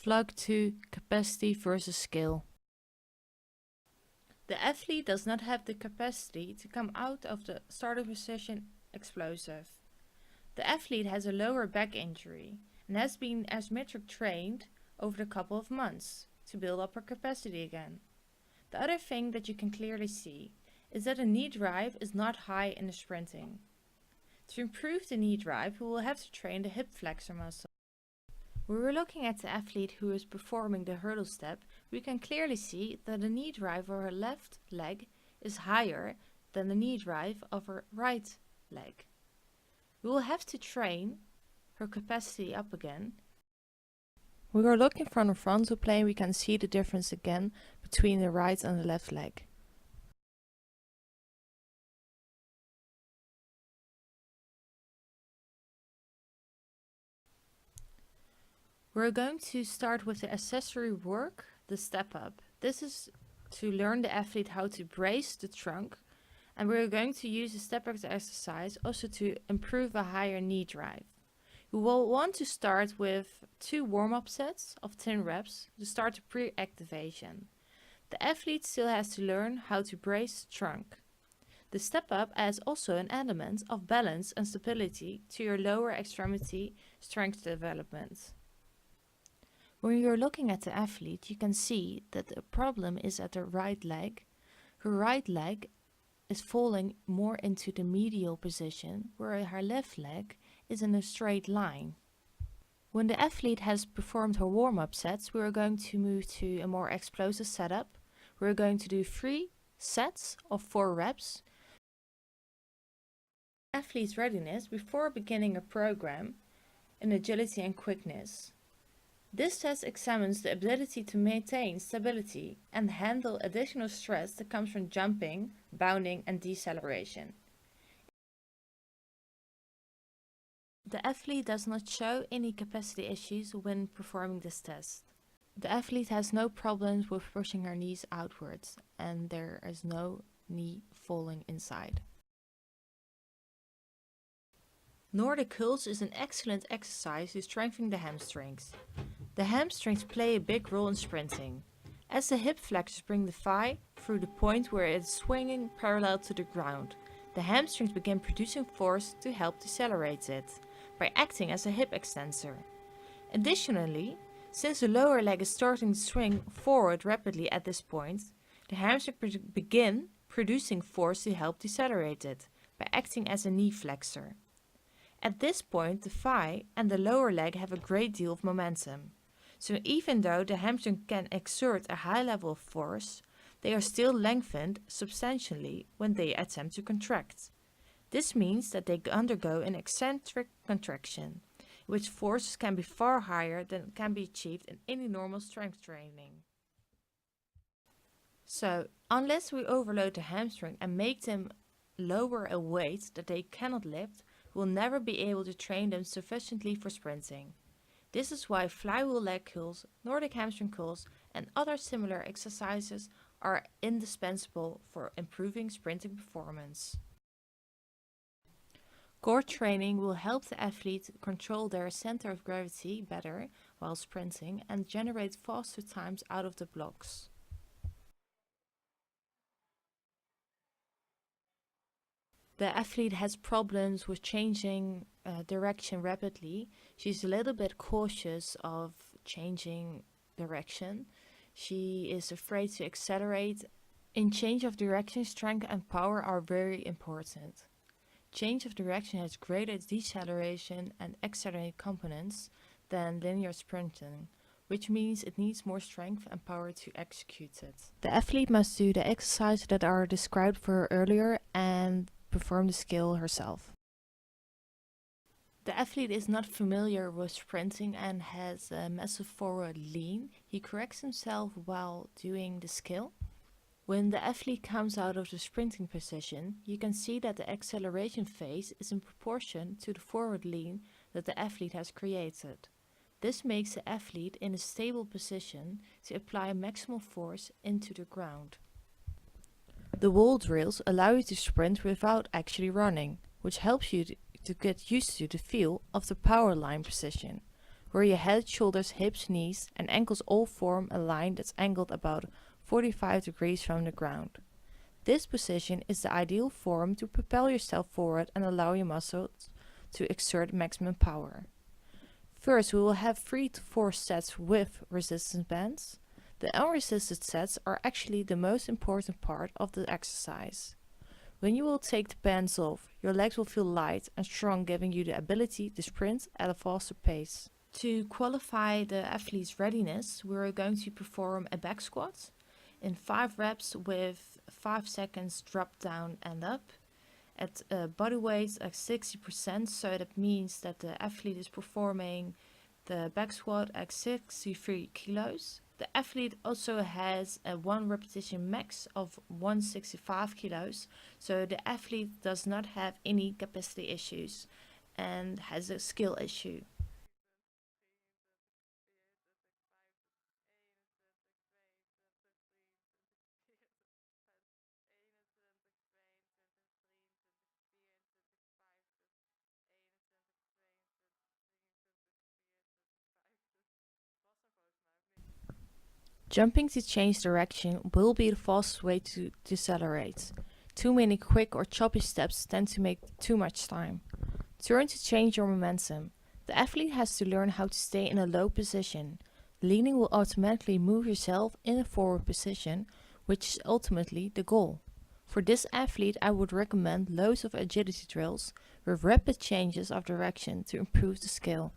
Vlog 2 Capacity versus Skill. The athlete does not have the capacity to come out of the starting position explosive. The athlete has a lower back injury and has been asymmetric trained over a couple of months to build up her capacity again. The other thing that you can clearly see is that the knee drive is not high in the sprinting. To improve the knee drive, we will have to train the hip flexor muscle. When we're looking at the athlete who is performing the hurdle step, we can clearly see that the knee drive of her left leg is higher than the knee drive of her right leg. We will have to train her capacity up again. When we're looking from the frontal plane, we can see the difference again between the right and the left leg. We're going to start with the accessory work, the step up. This is to learn the athlete how to brace the trunk, and we're going to use the step up exercise also to improve a higher knee drive. We will want to start with 2 warm-up sets of 10 reps to start the pre-activation. The athlete still has to learn how to brace the trunk. The step up adds also an element of balance and stability to your lower extremity strength development. When you're looking at the athlete, you can see that the problem is at the right leg. Her right leg is falling more into the medial position, where her left leg is in a straight line. When the athlete has performed her warm-up sets, we are going to move to a more explosive setup. We're going to do 3 sets of 4 reps. Athlete's readiness before beginning a program in agility and quickness. This test examines the ability to maintain stability and handle additional stress that comes from jumping, bounding and deceleration. The athlete does not show any capacity issues when performing this test. The athlete has no problems with pushing her knees outwards, and there is no knee falling inside. Nordic curls is an excellent exercise to strengthen the hamstrings. The hamstrings play a big role in sprinting, as the hip flexors bring the thigh through the point where it is swinging parallel to the ground. The hamstrings begin producing force to help decelerate it, by acting as a hip extensor. Additionally, since the lower leg is starting to swing forward rapidly at this point, the hamstrings begin producing force to help decelerate it, by acting as a knee flexor. At this point, the thigh and the lower leg have a great deal of momentum. So even though the hamstring can exert a high level of force, they are still lengthened substantially when they attempt to contract. This means that they undergo an eccentric contraction, in which forces can be far higher than can be achieved in any normal strength training. So, unless we overload the hamstring and make them lower a weight that they cannot lift, we'll never be able to train them sufficiently for sprinting. This is why flywheel leg curls, Nordic hamstring curls and other similar exercises are indispensable for improving sprinting performance. Core training will help the athlete control their center of gravity better while sprinting and generate faster times out of the blocks. The athlete has problems with changing direction rapidly. She's a little bit cautious of changing direction. She is afraid to accelerate. In change of direction, strength and power are very important. Change of direction has greater deceleration and accelerating components than linear sprinting, which means it needs more strength and power to execute it. The athlete must do the exercises that are described for her earlier and perform the skill herself. The athlete is not familiar with sprinting and has a massive forward lean. He corrects himself while doing the skill. When the athlete comes out of the sprinting position, you can see that the acceleration phase is in proportion to the forward lean that the athlete has created. This makes the athlete in a stable position to apply maximal force into the ground. The wall drills allow you to sprint without actually running, which helps you to get used to the feel of the power line position. where your head, shoulders, hips, knees, and ankles all form a line that's angled about 45 degrees from the ground. This position is the ideal form to propel yourself forward and allow your muscles to exert maximum power. First, we will have 3 to 4 sets with resistance bands. The unresisted sets are actually the most important part of the exercise. When you will take the bands off, your legs will feel light and strong, giving you the ability to sprint at a faster pace. To qualify the athlete's readiness, we are going to perform a back squat in 5 reps with 5 seconds drop down and up at body weight at 60%, so that means that the athlete is performing the back squat at 63 kilos. The athlete also has a 1 repetition max of 165 kilos, so the athlete does not have any capacity issues and has a skill issue. Jumping to change direction will be the fastest way to decelerate. Too many quick or choppy steps tend to make too much time. Turn to change your momentum. The athlete has to learn how to stay in a low position. Leaning will automatically move yourself in a forward position, which is ultimately the goal. For this athlete, I would recommend loads of agility drills with rapid changes of direction to improve the skill.